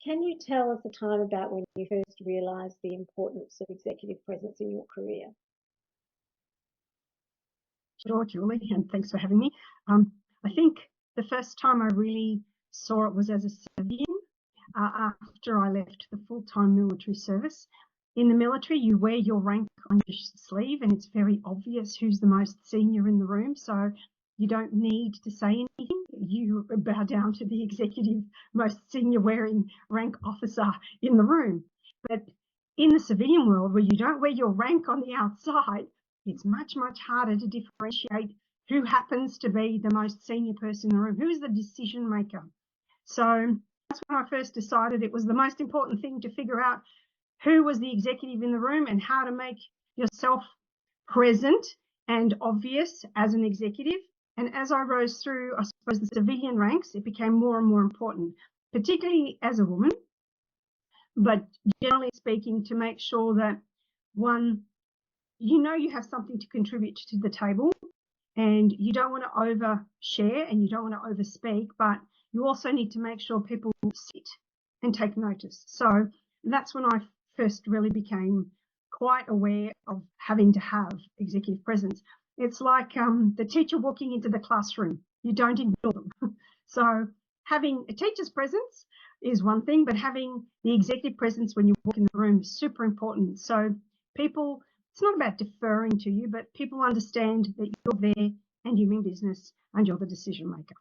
Can you tell us a time about when you first realised the importance of executive presence in your career? Sure, Julie, and thanks for having me. I think the first time I really saw it was as a civilian after I left the full-time military service. In the military, you wear your rank on your sleeve, and it's very obvious who's the most senior in the room. So you don't need to say anything. You bow down to the executive, most senior wearing rank officer in the room. But in the civilian world, where you don't wear your rank on the outside, it's much, much harder to differentiate who happens to be the most senior person in the room, who is the decision maker. So that's when I first decided it was the most important thing to figure out who was the executive in the room and how to make yourself present and obvious as an executive. And as I rose through, I suppose, the civilian ranks, it became more and more important, particularly as a woman, but generally speaking, to make sure that one, you have something to contribute to the table, and you don't want to overshare and you don't want to overspeak, but you also need to make sure people sit and take notice. So that's when I first really became quite aware of having to have executive presence. It's like the teacher walking into the classroom. You don't ignore them. So having a teacher's presence is one thing, but having the executive presence when you walk in the room is super important. So people, it's not about deferring to you, but people understand that you're there and you mean business and you're the decision maker.